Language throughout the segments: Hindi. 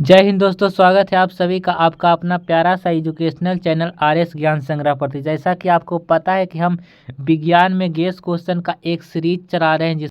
जय हिंद दोस्तों, स्वागत है आप सभी का आपका अपना प्यारा सा एजुकेशनल चैनल आरएस ज्ञान संग्रह पर। जैसा कि आपको पता है कि हम विज्ञान में गेस क्वेश्चन का एक सीरीज चला रहे हैं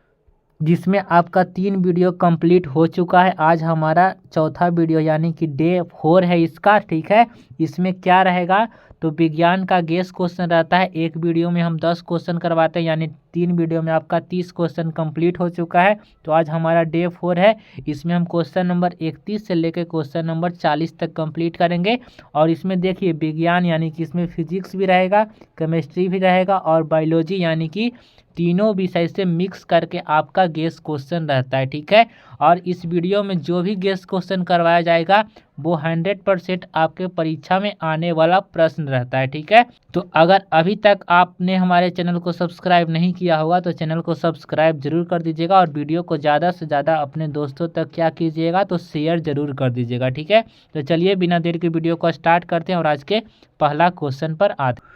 जिसमें आपका 3 वीडियो कंप्लीट हो चुका है। आज हमारा चौथा वीडियो यानी कि डे 4 है इसका। ठीक है, इसमें क्या रहेगा तो विज्ञान का गेस क्वेश्चन रहता है। एक वीडियो में हम 10 क्वेश्चन करवाते हैं, यानी 3 वीडियो में आपका 30 क्वेश्चन कंप्लीट हो चुका है। तो आज हमारा डे 4 है। इसमें हम क्वेश्चन नंबर 31 से लेकर क्वेश्चन नंबर 40 तक कंप्लीट करेंगे। और इसमें देखिए विज्ञान यानी कि इसमें फिजिक्स भी रहेगा, केमिस्ट्री भी रहेगा और बायोलॉजी यानी कि तीनों विषय से मिक्स करके आपका गेस क्वेश्चन रहता है। ठीक है, और इस वीडियो में जो भी गेस क्वेश्चन करवाया जाएगा वो 100% आपके परीक्षा में आने वाला प्रश्न रहता है। ठीक है, तो अगर अभी तक आपने हमारे चैनल को सब्सक्राइब नहीं किया होगा तो चैनल को सब्सक्राइब जरूर कर दीजिएगा और वीडियो को ज़्यादा से ज़्यादा अपने दोस्तों तक क्या कीजिएगा तो शेयर जरूर कर दीजिएगा। ठीक है, तो चलिए बिना देर के वीडियो को स्टार्ट करते हैं और आज के पहला क्वेश्चन पर आते हैं।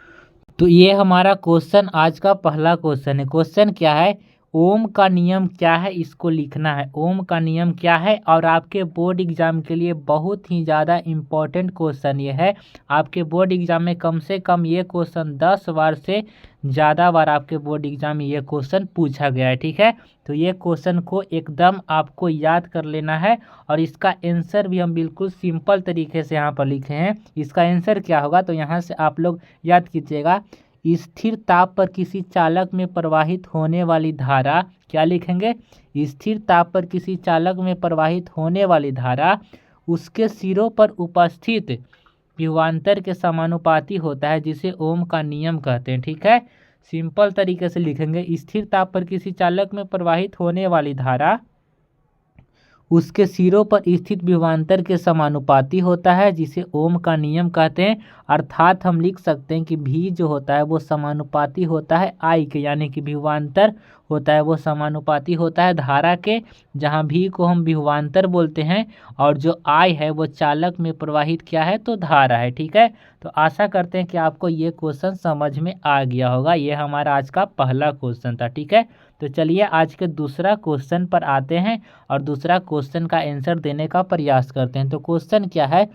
तो ये हमारा क्वेश्चन आज का पहला क्वेश्चन है। क्वेश्चन क्या है, ओम का नियम क्या है, इसको लिखना है। ओम का नियम क्या है, और आपके बोर्ड एग्जाम के लिए बहुत ही ज़्यादा इम्पोर्टेंट क्वेश्चन ये है। आपके बोर्ड एग्जाम में कम से कम ये क्वेश्चन 10 बार से ज़्यादा बार आपके बोर्ड एग्जाम में ये क्वेश्चन पूछा गया है। ठीक है, तो ये क्वेश्चन को एकदम आपको याद कर लेना है और इसका आंसर भी हम बिल्कुल सिंपल तरीके से यहाँ पर लिखे हैं। इसका आंसर क्या होगा तो यहाँ से आप लोग याद कीजिएगा, स्थिर ताप पर किसी चालक में प्रवाहित होने वाली धारा, क्या लिखेंगे, स्थिर ताप पर किसी चालक में प्रवाहित होने वाली धारा उसके सिरों पर उपस्थित विभवांतर के समानुपाती होता है, जिसे ओम का नियम कहते हैं। ठीक है, सिंपल तरीके से लिखेंगे, स्थिर ताप पर किसी चालक में प्रवाहित होने वाली धारा उसके सिरों पर स्थित विभवांतर के समानुपाती होता है, जिसे ओम का नियम कहते हैं। अर्थात हम लिख सकते हैं कि भी जो होता है वो समानुपाती होता है आई के, यानी कि विभवांतर होता है वो समानुपाती होता है धारा के, जहाँ भी को हम विभवांतर बोलते हैं और जो आई है वो चालक में प्रवाहित क्या है तो धारा है। ठीक है, तो आशा करते हैं कि आपको ये क्वेश्चन समझ में आ गया होगा। ये हमारा आज का पहला क्वेश्चन था। ठीक है, तो चलिए आज के दूसरा क्वेश्चन पर आते हैं और दूसरा क्वेश्चन का आंसर देने का प्रयास करते हैं। तो क्वेश्चन क्या है,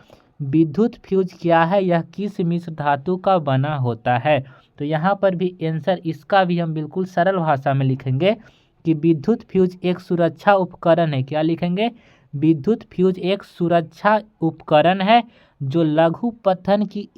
विद्युत फ्यूज क्या है, यह किस मिश्र धातु का बना होता है। तो यहाँ पर भी आंसर इसका भी हम बिल्कुल सरल भाषा में लिखेंगे कि विद्युत फ्यूज एक सुरक्षा उपकरण है। क्या लिखेंगे, विद्युत फ्यूज एक सुरक्षा उपकरण है जो लघु पतन की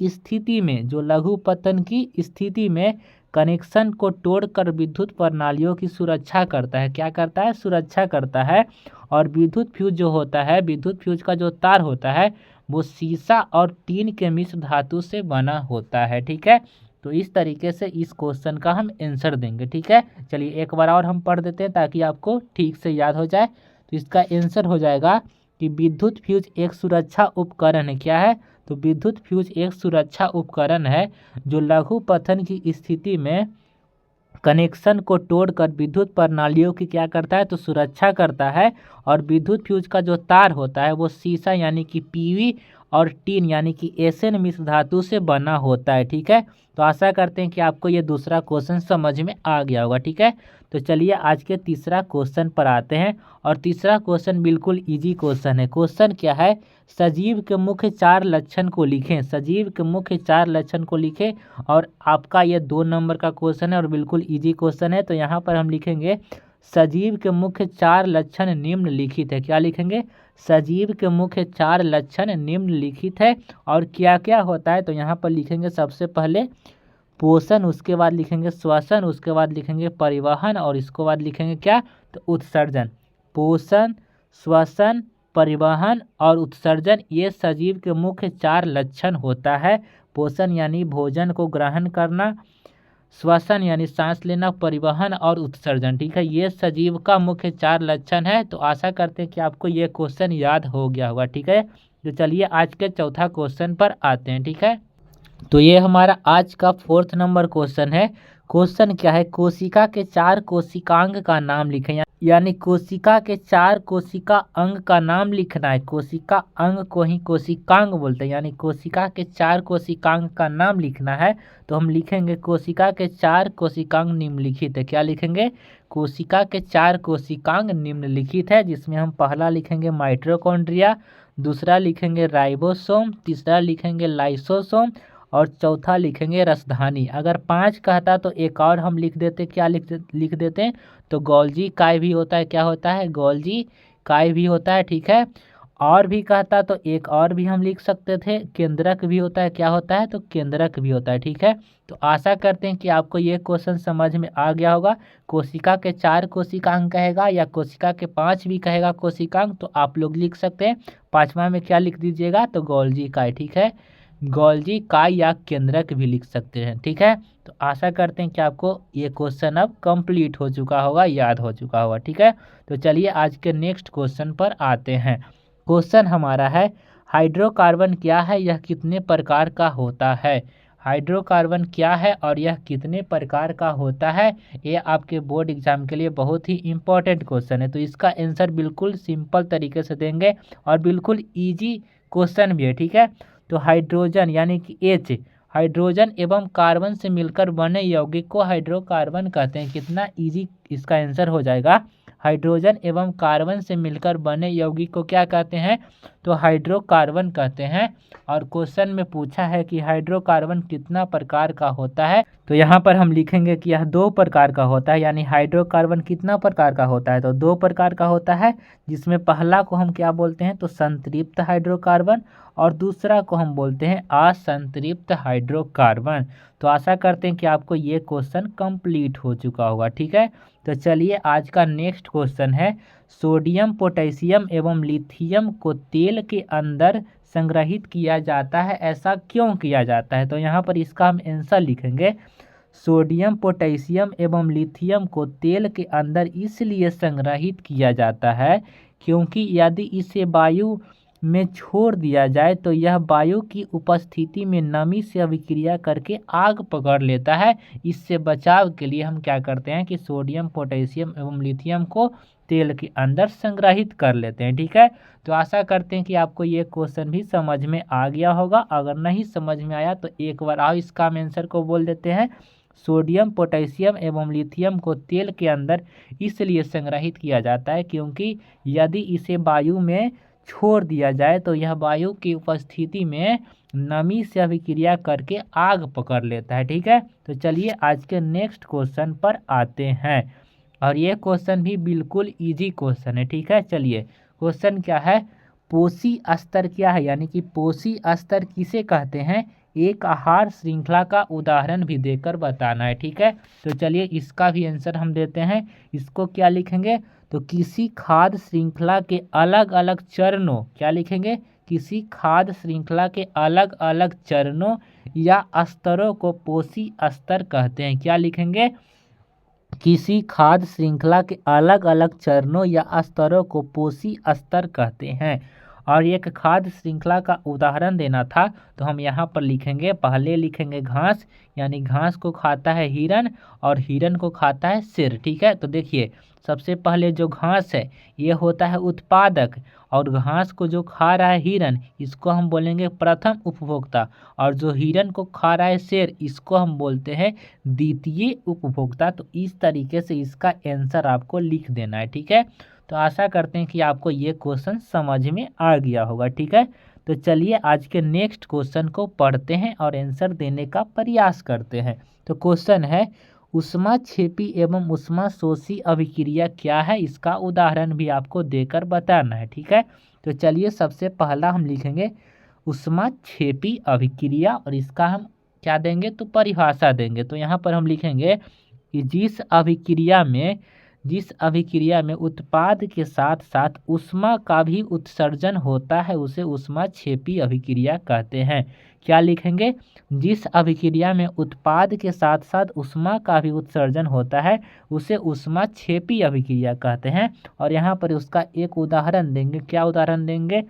स्थिति में कनेक्शन को तोड़कर विद्युत प्रणालियों की सुरक्षा करता है। क्या करता है, सुरक्षा करता है। और विद्युत फ्यूज जो होता है, विद्युत फ्यूज का जो तार होता है वो सीसा और टीन के मिश्र धातु से बना होता है। ठीक है, तो इस तरीके से इस क्वेश्चन का हम आंसर देंगे। ठीक है, चलिए एक बार और हम पढ़ देते हैं ताकि आपको ठीक से याद हो जाए। तो इसका आंसर हो जाएगा कि विद्युत फ्यूज एक सुरक्षा उपकरण है। क्या है, तो विद्युत फ्यूज एक सुरक्षा उपकरण है जो लघु पतन की स्थिति में कनेक्शन को तोड़कर विद्युत प्रणालियों की क्या करता है तो सुरक्षा करता है। और विद्युत फ्यूज का जो तार होता है वो सीसा यानी कि पीवी और टीन यानी कि एसएन मिश्र धातु से बना होता है। ठीक है, तो आशा करते हैं कि आपको ये दूसरा क्वेश्चन समझ में आ गया होगा। ठीक है, तो चलिए आज के तीसरा क्वेश्चन पर आते हैं और तीसरा क्वेश्चन बिल्कुल इजी क्वेश्चन है। क्वेश्चन क्या है, सजीव के मुख्य 4 लक्षण को लिखें। सजीव के मुख्य 4 लक्षण को लिखें और आपका ये 2 नंबर का क्वेश्चन है और बिल्कुल इजी क्वेश्चन है। तो यहाँ पर हम लिखेंगे सजीव के मुख्य 4 लक्षण निम्नलिखित है। क्या लिखेंगे, सजीव के मुख्य 4 लक्षण निम्नलिखित है। और क्या क्या होता है तो यहाँ पर लिखेंगे सबसे पहले पोषण, उसके बाद लिखेंगे श्वसन, उसके बाद लिखेंगे परिवहन और इसके बाद लिखेंगे क्या तो उत्सर्जन। पोषण, श्वसन, परिवहन और उत्सर्जन ये सजीव के मुख्य 4 लक्षण होता है। पोषण यानी भोजन को ग्रहण करना, श्वसन यानी सांस लेना, परिवहन और उत्सर्जन। ठीक है, ये सजीव का मुख्य 4 लक्षण है। तो आशा करते हैं कि आपको ये क्वेश्चन याद हो गया होगा। ठीक है, तो चलिए आज के चौथा क्वेश्चन पर आते हैं। ठीक है, तो ये हमारा आज का 4th नंबर क्वेश्चन है। क्वेश्चन क्या है, कोशिका के 4 कोशिकांग का नाम लिखें। यानी कोशिका के 4 कोशिका अंग का नाम लिखना है। कोशिका अंग को ही कोशिकांग बोलते हैं, यानी कोशिका के 4 कोशिकांग का नाम लिखना है। तो हम लिखेंगे कोशिका के 4 कोशिकांग निम्नलिखित है। क्या लिखेंगे, कोशिका के 4 कोशिकांग निम्नलिखित है, जिसमें हम पहला लिखेंगे माइटोकॉन्ड्रिया, दूसरा लिखेंगे राइबोसोम, तीसरा लिखेंगे लाइसोसोम और चौथा लिखेंगे रसधानी। अगर 5 कहता तो एक और हम लिख देते, क्या लिख देते हैं, तो गोल्जी काय भी होता है, क्या होता है, गोल्जी काय भी होता है, ठीक है। और भी कहता तो एक और भी हम लिख सकते थे, केंद्रक भी होता है, क्या होता है, तो केंद्रक भी होता है, ठीक है। तो आशा करते हैं कि आपको ये क्वेश्चन समझ में आ गया होगा। कोशिका के 4 कोशिकांग कहेगा या कोशिका के 5 भी कहेगा कोशिकांग, तो आप लोग लिख सकते हैं। 5वां में क्या लिख दीजिएगा, तो गोल्जी काय, ठीक है, गोल्जी काय या केंद्रक भी लिख सकते हैं, ठीक है। तो आशा करते हैं कि आपको ये क्वेश्चन अब कंप्लीट हो चुका होगा, याद हो चुका होगा, ठीक है। तो चलिए आज के नेक्स्ट क्वेश्चन पर आते हैं। क्वेश्चन हमारा है, हाइड्रोकार्बन क्या है, यह कितने प्रकार का होता है। हाइड्रोकार्बन क्या है और यह कितने प्रकार का होता है, ये आपके बोर्ड एग्जाम के लिए बहुत ही इंपॉर्टेंट क्वेश्चन है। तो इसका आंसर बिल्कुल सिंपल तरीके से देंगे और बिल्कुल इजी क्वेश्चन भी है, ठीक है। तो हाइड्रोजन यानी कि H, हाइड्रोजन एवं कार्बन से मिलकर बने यौगिक को हाइड्रोकार्बन कहते हैं। कितना इजी इसका आंसर हो जाएगा, हाइड्रोजन एवं कार्बन से मिलकर बने यौगिक को क्या कहते हैं, तो हाइड्रोकार्बन कहते हैं। और क्वेश्चन में पूछा है कि हाइड्रोकार्बन कितना प्रकार का होता है, तो यहाँ पर हम लिखेंगे कि यह 2 प्रकार का होता है। यानी हाइड्रोकार्बन कितना प्रकार का होता है, तो 2 प्रकार का होता है, जिसमें पहला को हम क्या बोलते हैं, तो संतृप्त हाइड्रोकार्बन और दूसरा को हम बोलते हैं असंतृप्त हाइड्रोकार्बन। तो आशा करते हैं कि आपको ये क्वेश्चन कंप्लीट हो चुका होगा, ठीक है। तो चलिए आज का नेक्स्ट क्वेश्चन है, सोडियम पोटेशियम एवं लिथियम को तेल के अंदर संग्रहित किया जाता है, ऐसा क्यों किया जाता है। तो यहाँ पर इसका हम आंसर लिखेंगे, सोडियम पोटेशियम एवं लिथियम को तेल के अंदर इसलिए संग्रहित किया जाता है क्योंकि यदि इसे वायु में छोड़ दिया जाए तो यह वायु की उपस्थिति में नमी से अभिक्रिया करके आग पकड़ लेता है। इससे बचाव के लिए हम क्या करते हैं कि सोडियम पोटेशियम एवं लिथियम को तेल के अंदर संग्रहित कर लेते हैं, ठीक है। तो आशा करते हैं कि आपको ये क्वेश्चन भी समझ में आ गया होगा। अगर नहीं समझ में आया तो एक बार आओ इसका आंसर को बोल देते हैं, सोडियम पोटेशियम एवं लिथियम को तेल के अंदर इसलिए संग्रहित किया जाता है क्योंकि यदि इसे वायु में छोड़ दिया जाए तो यह वायु की उपस्थिति में नमी से अभिक्रिया करके आग पकड़ लेता है, ठीक है। तो चलिए आज के नेक्स्ट क्वेश्चन पर आते हैं और ये क्वेश्चन भी बिल्कुल इजी क्वेश्चन है, ठीक है। चलिए क्वेश्चन क्या है, पोषी स्तर क्या है, यानी कि पोषी स्तर किसे कहते हैं, एक आहार श्रृंखला का उदाहरण भी देकर बताना है, ठीक है। तो चलिए इसका भी आंसर हम देते हैं। इसको क्या लिखेंगे, तो किसी खाद्य श्रृंखला के अलग अलग चरणों, क्या लिखेंगे, किसी खाद्य श्रृंखला के अलग अलग चरणों या स्तरों को पोषी स्तर कहते हैं। क्या लिखेंगे, किसी खाद्य श्रृंखला के अलग अलग चरणों या स्तरों को पोषी स्तर कहते हैं। और एक खाद्य श्रृंखला का उदाहरण देना था तो हम यहाँ पर लिखेंगे, पहले लिखेंगे घास, यानी घास को खाता है हिरन और हिरन को खाता है शेर, ठीक है। तो देखिए सबसे पहले जो घास है ये होता है उत्पादक, और घास को जो खा रहा है हिरन इसको हम बोलेंगे प्रथम उपभोक्ता, और जो हिरन को खा रहा है शेर इसको हम बोलते हैं द्वितीय उपभोक्ता। तो इस तरीके से इसका आंसर आपको लिख देना है, ठीक है। तो आशा करते हैं कि आपको ये क्वेश्चन समझ में आ गया होगा, ठीक है। तो चलिए आज के नेक्स्ट क्वेश्चन को पढ़ते हैं और आंसर देने का प्रयास करते हैं। तो क्वेश्चन है, ऊष्माक्षेपी एवं ऊष्माशोषी अभिक्रिया क्या है, इसका उदाहरण भी आपको देकर बताना है, ठीक है। तो चलिए सबसे पहला हम लिखेंगे ऊष्माक्षेपी अभिक्रिया और इसका हम क्या देंगे, तो परिभाषा देंगे। तो यहाँ पर हम लिखेंगे कि जिस अभिक्रिया में उत्पाद के साथ साथ ऊष्मा का भी उत्सर्जन होता है उसे ऊष्माक्षेपी अभिक्रिया कहते हैं। क्या लिखेंगे, जिस अभिक्रिया में उत्पाद के साथ साथ ऊष्मा का भी उत्सर्जन होता है उसे ऊष्माक्षेपी अभिक्रिया कहते हैं। और यहाँ पर उसका एक उदाहरण देंगे। क्या उदाहरण देंगे,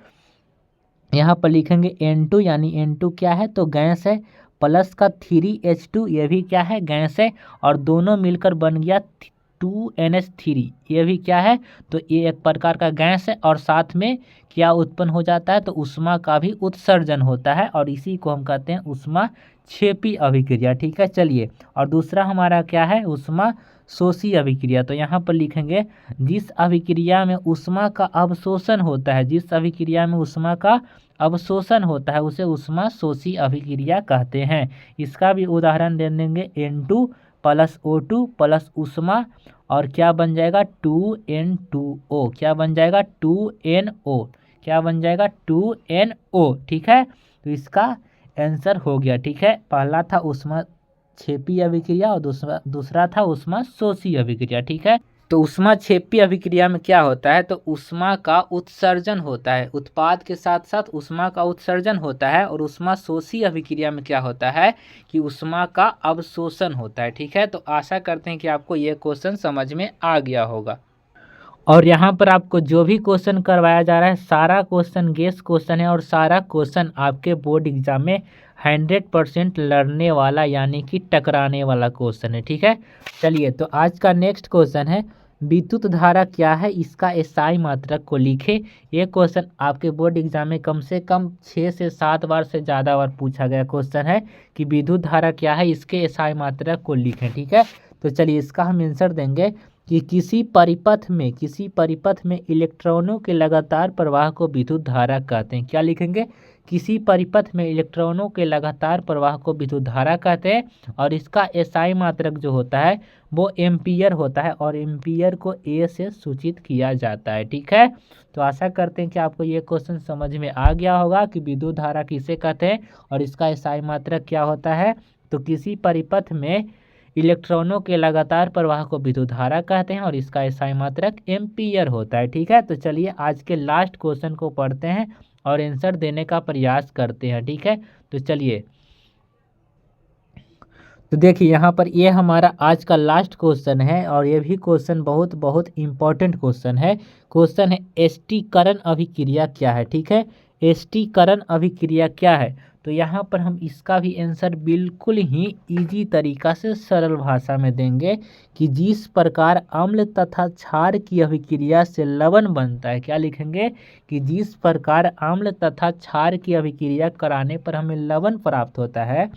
यहाँ पर लिखेंगे N2, यानी N2 क्या है, तो गैस है, प्लस का 3H2 ये भी क्या है, गैस है, और दोनों मिलकर बन गया 2NH3 ये भी क्या है, तो ये एक प्रकार का गैस है। और साथ में क्या उत्पन्न हो जाता है, तो ऊष्मा का भी उत्सर्जन होता है और इसी को हम कहते हैं ऊष्माक्षेपी अभिक्रिया, ठीक है। चलिए और दूसरा हमारा क्या है, ऊष्मा शोषी अभिक्रिया। तो यहाँ पर लिखेंगे जिस अभिक्रिया में ऊष्मा का अवशोषण होता है, जिस अभिक्रिया में ऊष्मा का अवशोषण होता है उसे ऊष्मा शोषी अभिक्रिया कहते हैं। इसका भी उदाहरण दे देंगे N2 + O2 + ऊष्मा और क्या बन जाएगा 2N2O। क्या बन जाएगा 2NO। क्या बन जाएगा 2NO। ठीक है, तो इसका आंसर हो गया। ठीक है, पहला था ऊष्मा क्षेपी अभिक्रिया और दूसरा था ऊष्मा शोषी अभिक्रिया। ठीक है, तो ऊष्मा क्षेपी अभिक्रिया में क्या होता है, तो ऊष्मा का उत्सर्जन होता है, उत्पाद के साथ साथ ऊष्मा का उत्सर्जन होता है। और ऊष्मा शोषी अभिक्रिया में क्या होता है कि ऊष्मा का अवशोषण होता है। ठीक है, तो आशा करते हैं कि आपको ये क्वेश्चन समझ में आ गया होगा। और यहाँ पर आपको जो भी क्वेश्चन करवाया जा रहा है सारा क्वेश्चन गेस क्वेश्चन है और सारा क्वेश्चन आपके बोर्ड एग्जाम में 100% लड़ने वाला यानी कि टकराने वाला क्वेश्चन है। ठीक है, चलिए तो आज का नेक्स्ट क्वेश्चन है विद्युत धारा क्या है, इसका एसआई मात्रक को लिखे। ये क्वेश्चन आपके बोर्ड एग्जाम में कम से कम 6 से 7 बार से ज़्यादा बार पूछा गया क्वेश्चन है कि विद्युत धारा क्या है, इसके एसआई मात्रक को लिखें। ठीक है, तो चलिए इसका हम आंसर देंगे कि किसी परिपथ में इलेक्ट्रॉनों के लगातार प्रवाह को विद्युत धारा कहते हैं। क्या लिखेंगे, किसी परिपथ में इलेक्ट्रॉनों के लगातार प्रवाह को विद्युत धारा कहते हैं और इसका एसआई मात्रक जो होता है वो एम्पियर होता है और एम्पियर को ए से सूचित किया जाता है। ठीक है, तो आशा करते हैं कि आपको ये क्वेश्चन समझ में आ गया होगा कि विद्युत धारा किसे कहते हैं और इसका एसआई मात्रक क्या होता है। तो किसी परिपथ में इलेक्ट्रॉनों के लगातार प्रवाह को विद्युत धारा कहते हैं और इसका एसआई मात्रक एम्पियर होता है। ठीक है, तो चलिए आज के लास्ट क्वेश्चन को पढ़ते हैं और आंसर देने का प्रयास करते हैं। ठीक है, तो चलिए तो देखिए यहाँ पर ये हमारा आज का लास्ट क्वेश्चन है और ये भी क्वेश्चन बहुत बहुत इम्पोर्टेंट क्वेश्चन है। क्वेश्चन है एस्टीकरण अभिक्रिया क्या है। ठीक है, एस्टीकरण अभिक्रिया क्या है, तो यहाँ पर हम इसका भी आंसर बिल्कुल ही इजी तरीका से सरल भाषा में देंगे कि जिस प्रकार अम्ल तथा क्षार की अभिक्रिया से लवण बनता है। क्या लिखेंगे कि जिस प्रकार अम्ल तथा क्षार की अभिक्रिया कराने पर हमें लवण प्राप्त होता है,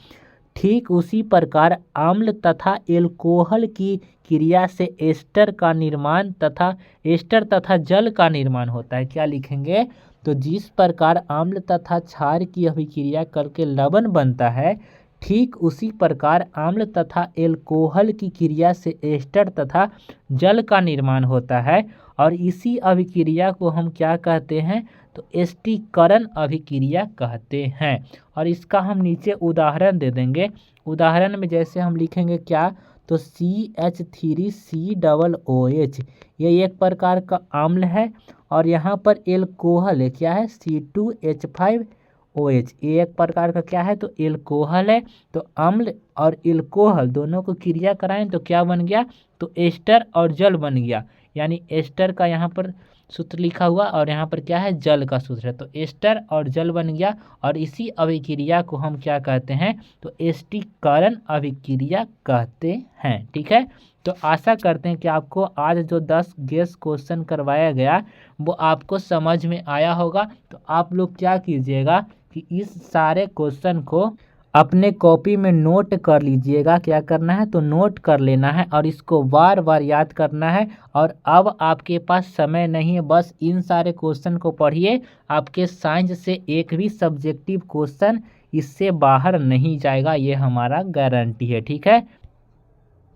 ठीक उसी प्रकार अम्ल तथा एल्कोहल की क्रिया से एस्टर का निर्माण तथा एस्टर तथा जल का निर्माण होता है। क्या लिखेंगे, तो जिस प्रकार अम्ल तथा क्षार की अभिक्रिया करके लवण बनता है, ठीक उसी प्रकार अम्ल तथा एल्कोहल की क्रिया से एस्टर तथा जल का निर्माण होता है और इसी अभिक्रिया को हम क्या कहते हैं, तो एस्टीकरण अभिक्रिया कहते हैं। और इसका हम नीचे उदाहरण दे देंगे। उदाहरण में जैसे हम लिखेंगे क्या, तो CH3COOH ये एक प्रकार का अम्ल है और यहाँ पर एल्कोहल है, क्या है C2H5OH ये एक प्रकार का क्या है, तो एल्कोहल है। तो अम्ल और एल्कोहल दोनों को क्रिया कराएं तो क्या बन गया, तो एस्टर और जल बन गया। यानी एस्टर का यहाँ पर सूत्र लिखा हुआ और यहाँ पर क्या है, जल का सूत्र है, तो एस्टर और जल बन गया और इसी अभिक्रिया को हम क्या कहते हैं, तो एस्टीकरण अभिक्रिया कहते हैं। ठीक है, तो आशा करते हैं कि आपको आज जो 10 गेस क्वेश्चन करवाया गया वो आपको समझ में आया होगा। तो आप लोग क्या कीजिएगा कि इस सारे क्वेश्चन को अपने कॉपी में नोट कर लीजिएगा। क्या करना है, तो नोट कर लेना है और इसको बार बार याद करना है। और अब आपके पास समय नहीं है, बस इन सारे क्वेश्चन को पढ़िए। आपके साइंस से एक भी सब्जेक्टिव क्वेश्चन इससे बाहर नहीं जाएगा, ये हमारा गारंटी है। ठीक है,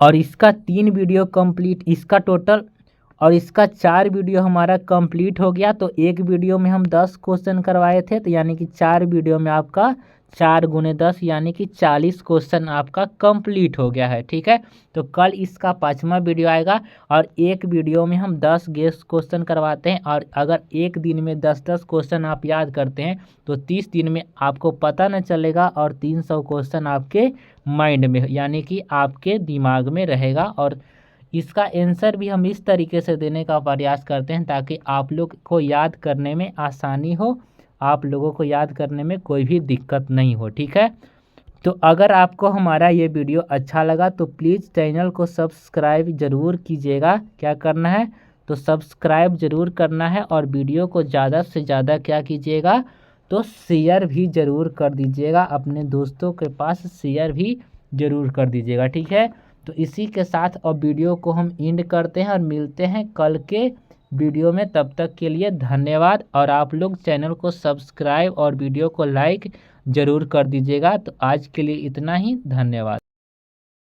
और इसका 3 वीडियो कंप्लीट, इसका टोटल और इसका 4 वीडियो हमारा कंप्लीट हो गया। तो एक वीडियो में हम 10 क्वेश्चन करवाए थे, तो यानी कि 4 वीडियो में आपका 4 × 10 यानी कि 40 क्वेश्चन आपका कंप्लीट हो गया है। ठीक है, तो कल इसका 5वां वीडियो आएगा और एक वीडियो में हम 10 गेस क्वेश्चन करवाते हैं। और अगर एक दिन में 10-10 क्वेश्चन आप याद करते हैं तो 30 दिन में आपको पता न चलेगा और 300 क्वेश्चन आपके माइंड में यानी कि आपके दिमाग में रहेगा। और इसका आंसर भी हम इस तरीके से देने का प्रयास करते हैं ताकि आप लोग को याद करने में आसानी हो, आप लोगों को याद करने में कोई भी दिक्कत नहीं हो। ठीक है, तो अगर आपको हमारा ये वीडियो अच्छा लगा तो प्लीज़ चैनल को सब्सक्राइब ज़रूर कीजिएगा। क्या करना है, तो सब्सक्राइब ज़रूर करना है और वीडियो को ज़्यादा से ज़्यादा क्या कीजिएगा, तो शेयर भी ज़रूर कर दीजिएगा, अपने दोस्तों के पास शेयर भी ज़रूर कर दीजिएगा। ठीक है, तो इसी के साथ अब वीडियो को हम एंड करते हैं और मिलते हैं कल के वीडियो में। तब तक के लिए धन्यवाद। और आप लोग चैनल को सब्सक्राइब और वीडियो को लाइक ज़रूर कर दीजिएगा। तो आज के लिए इतना ही, धन्यवाद।